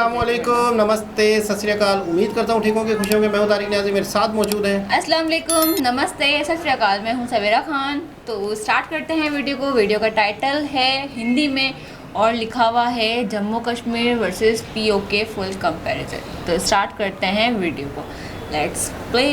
अस्सलाम वालेकुम, नमस्ते, सत श्री अकाल। उम्मीद करता हूँ ठीक होंगे, खुश होंगे। मैं हूँ तारिक नियाज़ी, मेरे साथ मौजूद हैं। अस्सलाम वालेकुम, नमस्ते, सत श्री अकाल। मैं हूँ सवेरा खान। तो स्टार्ट करते हैं वीडियो को। वीडियो का टाइटल है हिंदी में और लिखा हुआ है Jammu Kashmir versus PoK full comparison. तो स्टार्ट करते हैं वीडियो को, लेट्स प्ले।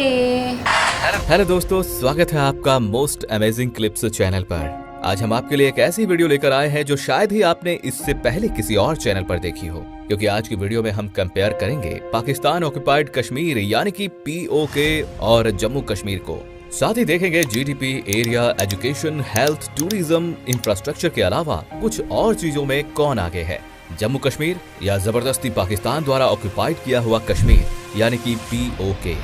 हेलो दोस्तों, स्वागत है आपका मोस्ट अमेजिंग क्लिप्स चैनल पर। आज हम आपके लिए एक ऐसी वीडियो लेकर आए हैं जो शायद ही आपने इससे पहले किसी और चैनल पर देखी हो, क्योंकि आज की वीडियो में हम कंपेयर करेंगे पाकिस्तान ऑक्युपाइड कश्मीर यानी कि पीओके और जम्मू कश्मीर को। साथ ही देखेंगे GDP, area, education, health, tourism, infrastructure के अलावा कुछ और चीजों में कौन आगे है, जम्मू कश्मीर या जबरदस्ती पाकिस्तान द्वारा ऑक्युपाइड किया हुआ कश्मीर यानी कि पीओके।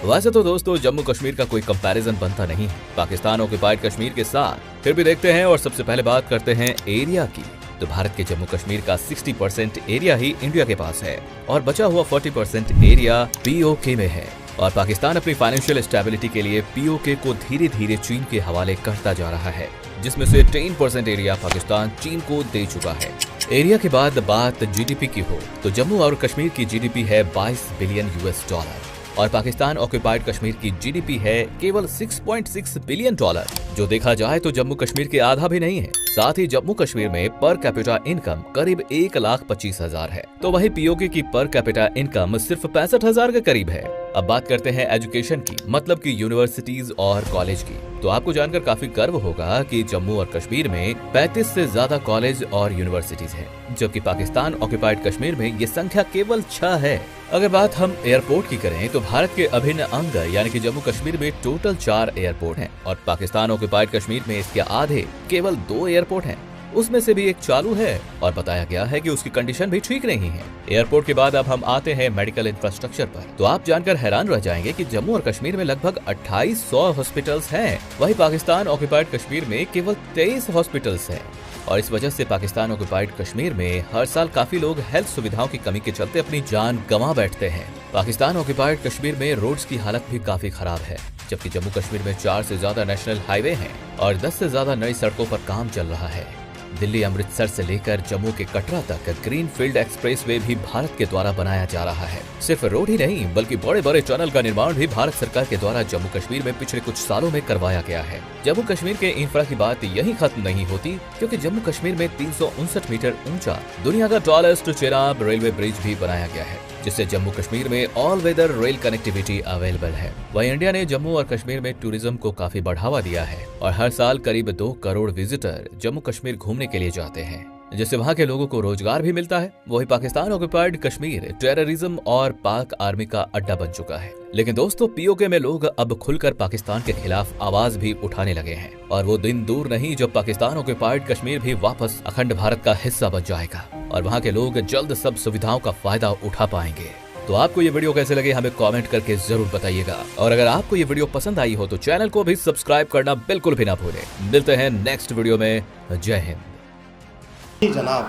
वैसे तो दोस्तों जम्मू कश्मीर का कोई कंपैरिजन बनता नहीं है पाकिस्तान ऑक्युपाइड कश्मीर के साथ। फिर भी देखते हैं और सबसे पहले बात करते हैं एरिया की। तो भारत के जम्मू कश्मीर का 60% एरिया ही इंडिया के पास है और बचा हुआ 40% एरिया पीओके में है। और पाकिस्तान अपनी फाइनेंशियल स्टेबिलिटी के लिए पीओके को धीरे धीरे चीन के हवाले करता जा रहा है, जिसमें से 10% एरिया पाकिस्तान चीन को दे चुका है। एरिया के बाद बात जीडीपी की हो तो जम्मू और कश्मीर की जीडीपी है $22 बिलियन और पाकिस्तान ऑक्युपाइड कश्मीर की जीडीपी है केवल $6.6 बिलियन, जो देखा जाए तो जम्मू कश्मीर के आधा भी नहीं है। साथ ही जम्मू कश्मीर में पर कैपिटा इनकम करीब 1,25,000 है, तो वहीं पीओके की पर कैपिटा इनकम सिर्फ 65,000 के करीब है। अब बात करते हैं एजुकेशन की, मतलब कि यूनिवर्सिटीज और कॉलेज की। तो आपको जानकर काफी गर्व होगा कि जम्मू और कश्मीर में 35 से ज्यादा कॉलेज और यूनिवर्सिटीज हैं, जबकि पाकिस्तान ऑक्युपाइड कश्मीर में ये संख्या केवल 6 है। अगर बात हम एयरपोर्ट की करें तो भारत के अभिन्न अंग यानी कि जम्मू कश्मीर में टोटल 4 एयरपोर्ट हैं और पाकिस्तान ऑक्युपाइड कश्मीर में इसके आधे केवल 2 एयरपोर्ट हैं। उसमें से भी एक चालू है और बताया गया है कि उसकी कंडीशन भी ठीक नहीं है। एयरपोर्ट के बाद अब हम आते हैं मेडिकल इंफ्रास्ट्रक्चर पर। तो आप जानकर हैरान रह जाएंगे कि जम्मू और कश्मीर में लगभग 2800 हॉस्पिटल्स हैं, वहीं पाकिस्तान ऑक्युपाइड कश्मीर में केवल 23 हॉस्पिटल्स हैं। और इस वजह से पाकिस्तान ऑक्युपाइड कश्मीर में हर साल काफी लोग हेल्थ सुविधाओं की कमी के चलते अपनी जान गंवा बैठते हैं। पाकिस्तान ऑक्युपाइड कश्मीर में रोड्स की हालत भी काफी खराब है, जबकि जम्मू कश्मीर में 4 से ज्यादा नेशनल हाईवे हैं और 10 से ज्यादा नई सड़कों पर काम चल रहा है। दिल्ली अमृतसर से लेकर जम्मू के कटरा तक ग्रीन फील्ड एक्सप्रेसवे भी भारत के द्वारा बनाया जा रहा है। सिर्फ रोड ही नहीं बल्कि बड़े बड़े टनल का निर्माण भी भारत सरकार के द्वारा जम्मू कश्मीर में पिछले कुछ सालों में करवाया गया है। जम्मू कश्मीर के इंफ्रा की बात यही खत्म नहीं होती, क्योंकि जम्मू कश्मीर में 359 मीटर ऊंचा दुनिया का टॉलेस्ट चेनाब रेलवे ब्रिज भी बनाया गया है, जिससे जम्मू कश्मीर में all weather rail connectivity available है। वहीं इंडिया ने जम्मू और कश्मीर में टूरिज्म को काफी बढ़ावा दिया है और हर साल करीब 2 करोड़ विजिटर जम्मू कश्मीर घूमने के लिए जाते हैं, जिससे वहाँ के लोगों को रोजगार भी मिलता है। वही पाकिस्तान ऑक्युपाइड कश्मीर टेररिज्म और पाक आर्मी का अड्डा बन चुका है। लेकिन दोस्तों पीओके में लोग अब खुलकर पाकिस्तान के खिलाफ आवाज भी उठाने लगे हैं और वो दिन दूर नहीं जब पाकिस्तान ऑक्युपाइड कश्मीर भी वापस अखंड भारत का हिस्सा बन जाएगा और वहाँ के लोग जल्द सब सुविधाओं का फायदा उठा पाएंगे। तो आपको ये वीडियो कैसे लगे हमें कमेंट करके जरूर बताइएगा, और अगर आपको ये वीडियो पसंद आई हो तो चैनल को भी सब्सक्राइब करना बिल्कुल भी ना भूलें। मिलते हैं नेक्स्ट वीडियो में। जय हिंद। जनाब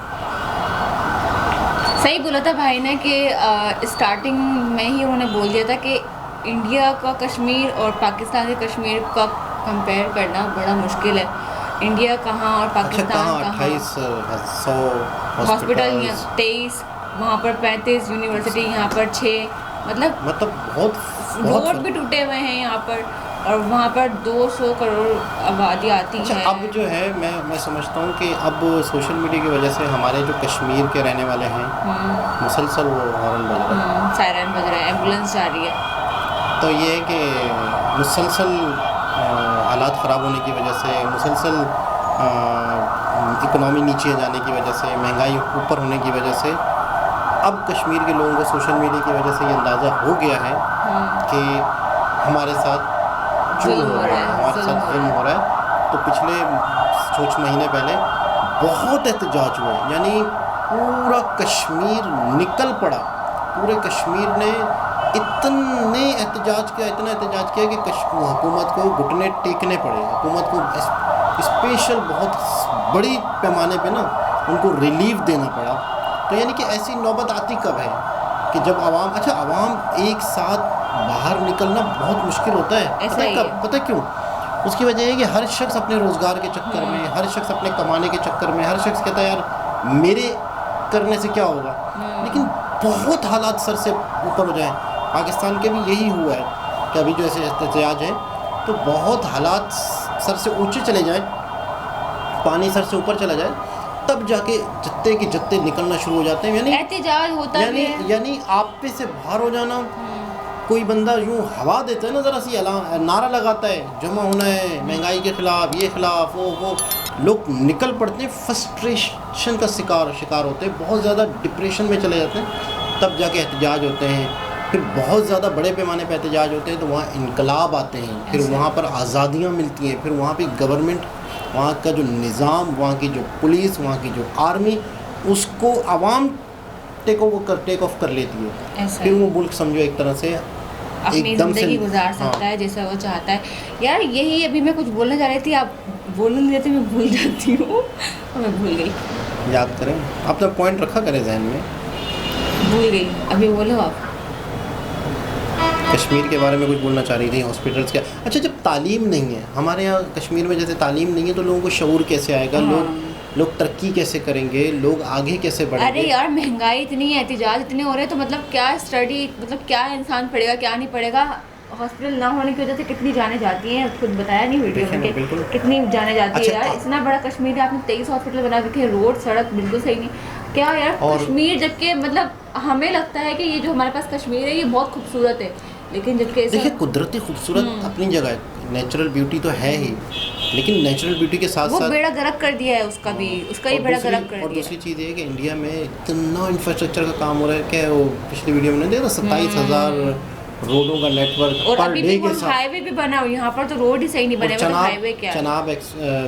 सही बोला था भाई ने कि स्टार्टिंग में ही उन्होंने बोल दिया था कि इंडिया का कश्मीर और पाकिस्तान के कश्मीर का कंपेयर करना बड़ा मुश्किल है। इंडिया कहाँ और पाकिस्तान कहाँ। 2800 हॉस्पिटल 23, वहाँ पर 35 यूनिवर्सिटी, यहाँ पर 6, मतलब बहुत रोड भी टूटे हुए हैं यहाँ पर, और वहाँ पर 200 करोड़ आबादी आती है। अब जो है मैं समझता हूँ कि अब सोशल मीडिया की वजह से हमारे जो कश्मीर के रहने वाले हैं मुसलसल वो हॉर्न बज रहा है, सायरन बज रहा है, एम्बुलेंस जा रही है। तो ये है कि मुसलसल हालात ख़राब होने की वजह से, मुसलसल इकोनॉमी नीचे जाने की वजह से, महंगाई ऊपर होने की वजह से अब कश्मीर के लोगों को सोशल मीडिया की वजह से ये अंदाज़ा हो गया है कि हमारे साथ जुल्म हो रहा है, हमारे साथ जुल्म हो रहा है। तो पिछले कुछ महीने पहले बहुत एहतजाज हुए, यानी पूरा कश्मीर निकल पड़ा, पूरे कश्मीर ने इतना एहतजाज किया कि हुकूमत को घुटने टेकने पड़े, हुकूमत को स्पेशल बहुत बड़ी पैमाने पे ना उनको रिलीफ देना पड़ा। तो यानी कि ऐसी नौबत आती कब है कि जब आवाम एक साथ बाहर निकलना बहुत मुश्किल होता है। पता क्यों? उसकी वजह है कि हर शख्स अपने रोज़गार के चक्कर में, हर शख्स अपने कमाने के चक्कर में, हर शख्स कहता है यार मेरे करने से क्या होगा। लेकिन बहुत हालात सर से ऊपर हो जाएं, पाकिस्तान के भी यही हुआ है कि अभी जो ऐसे एहतजाज हैं तो बहुत हालात सर से ऊंचे चले जाएं, पानी सर से ऊपर चला जाए, तब जाके जत्ते की जत्ते निकलना शुरू हो जाते हैं। यानी एहतजाज होता है, यानी आप पे से बाहर हो जाना। कोई बंदा यूँ हवा देता है ना, ज़रा सी नारा लगाता है जमा होना है महंगाई के ख़िलाफ़, ये ख़िलाफ़, वो लोग निकल पड़ते हैं, फ्रस्ट्रेशन का शिकार होते हैं, बहुत ज़्यादा डिप्रेशन में चले जाते हैं। तब जाके एहतजाज होते हैं, फिर बहुत ज़्यादा बड़े पैमाने पर एहतजाज होते हैं, तो वहाँ इनकलाब आते हैं, फिर वहाँ पर आज़ादियाँ मिलती हैं, फिर वहाँ पर गवर्नमेंट, वहाँ का जो निज़ाम, वहाँ की जो पुलिस, वहाँ की जो आर्मी, उसको आवाम टेक ऑफ कर लेती है। फिर वो मुल्क समझो एक तरह से अपनी ज़िंदगी गुजार सकता है जैसा वो चाहता है। यार यही अभी मैं कुछ बोलना चाह रही थी, आप बोलने नहीं देते, मैं भूल जाती हूँ और मैं भूल गई। याद करें, अपना पॉइंट रखा करें जहन में। भूल गई, अभी बोलो आप। कश्मीर के बारे में कुछ बोलना चाह रही थी, हॉस्पिटल्स क्या। अच्छा, जब तालीम नहीं है हमारे यहाँ कश्मीर में, जैसे तालीम नहीं है तो लोगों को शऊर कैसे आएगा, लोग तरक्की कैसे करेंगे, लोग आगे कैसे बढ़ेंगे। अरे यार महंगाई इतनी है, एहतजाज इतने हो रहे हैं, तो मतलब क्या स्टडी, मतलब क्या इंसान पढ़ेगा क्या नहीं पढ़ेगा। हॉस्पिटल ना होने की वजह से कितनी जाने जाती हैं, खुद बताया नहीं वीडियो में कितनी जाने जाती है यार। इतना बड़ा कश्मीर है, आपने 23 हॉस्पिटल बना रखे हैं, रोड सड़क बिल्कुल सही नहीं, क्या यार कश्मीर। जबकि मतलब हमें लगता है कि ये जो हमारे पास कश्मीर है ये बहुत खूबसूरत है, लेकिन जबकि देखिए कुदरती खूबसूरत अपनी जगह है, नेचुरल ब्यूटी तो है ही, लेकिन नेचुरल ब्यूटी के साथ साथ बेड़ा गर्क कर दिया है उसका भी, उसका ही बेड़ा गर्क कर दिया। और दूसरी चीज़ ये है कि इंडिया में इतना इंफ्रास्ट्रक्चर का काम हो रहा है, क्या वो पिछली वीडियो में देखा 27,000 रोडों का नेटवर्क और अभी भी हाईवे भी बना हुआ, यहाँ पर तो रोड ही सही नहीं बने, मतलब हाईवे क्या, चनाब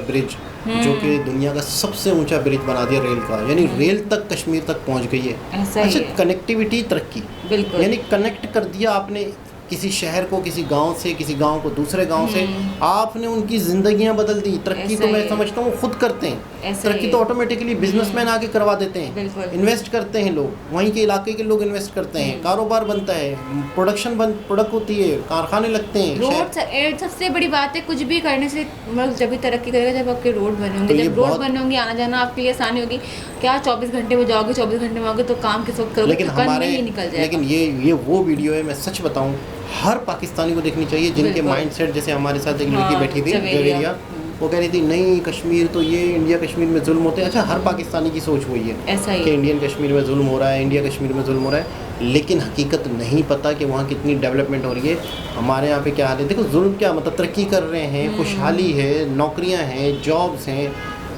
ब्रिज जो कि दुनिया का सबसे ऊंचा ब्रिज बना दिया रेल का, यानी रेल तक कश्मीर तक पहुंच गई है। अच्छा, कनेक्टिविटी तरक्की, बिल्कुल, यानी कनेक्ट कर दिया आपने किसी शहर को किसी गांव से, किसी गांव को दूसरे गांव से, आपने उनकी जिंदगियां बदल दी। तरक्की तो मैं समझता हूँ खुद करते हैं, तरक्की तो ऑटोमेटिकली बिजनेसमैन आके करवा देते हैं, इन्वेस्ट करते हैं लोग, वहीं के इलाके के लोग इन्वेस्ट करते हैं, कारोबार बनता है, प्रोडक्ट होती है, कारखाने लगते हैं। रोड सबसे बड़ी बात है, कुछ भी करने से मतलब जब भी तरक्की करेगा जब आपके रोड बने होंगे, जब रोड बने होंगे आना जाना आपके लिए आसानी होगी। क्या 24 घंटे में जाओगे, 24 घंटे में आओगे तो काम किस वक्त करोगे, लेकिन हमारे लेकिन ये वो वीडियो है, मैं सच बताऊं हर पाकिस्तानी को देखनी चाहिए जिनके माइंडसेट, जैसे हमारे साथ एक लड़की बैठी थी जवेरिया, वो कह रही थी नहीं कश्मीर तो ये इंडिया कश्मीर में जुल्म होते हैं। अच्छा, हर पाकिस्तानी की सोच वही है कि इंडियन कश्मीर में जुल्म हो रहा है, इंडिया कश्मीर में जुल्म हो रहा है, लेकिन हकीकत नहीं पता कि वहाँ कितनी डेवलपमेंट हो रही है। हमारे यहाँ पे क्या हाल है, देखो जुल्म क्या मतलब, तरक्की कर रहे हैं, खुशहाली है, नौकरियाँ हैं, जॉब्स हैं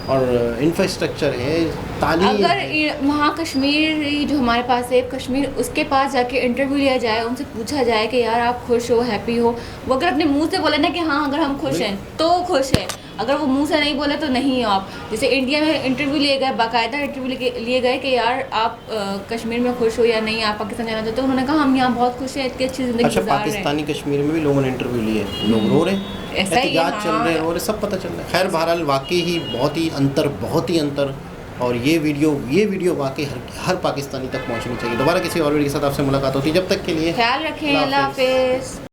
और इंफ्रास्ट्रक्चर है, तालीम। अगर वहाँ कश्मीर जो हमारे पास है कश्मीर, उसके पास जाके इंटरव्यू लिया जाए, उनसे पूछा जाए कि यार आप खुश हो, हैप्पी हो, वो अगर अपने मुंह से बोले ना कि हाँ अगर हम खुश हैं तो खुश है, अगर वो मुंह से नहीं बोले तो नहीं हो आप। जैसे इंडिया में इंटरव्यू लिए गए, बाकायदा इंटरव्यू लिए गए कि यार आप कश्मीर में खुश हो या नहीं, आप पाकिस्तान जाना चाहते हो, उन्होंने कहा हम यहाँ बहुत खुश हैं, इतनी अच्छी ज़िंदगी गुजार रहे हैं। पाकिस्तानी कश्मीर में भी लोगों ने इंटरव्यू लिए, लोग रो रहे हैं, एहतजाज चल रहे हैं, रो रहे, सब पता चल रहा है। खैर बहरहाल वाकई ही बहुत ही अंतर, और ये वीडियो वाकई हर पाकिस्तानी तक पहुँचनी चाहिए। दोबारा किसी और वीडियो के साथ आपसे मुलाकात होती है, जब तक के लिए ख्याल रखें, अल्लाह हाफिज़।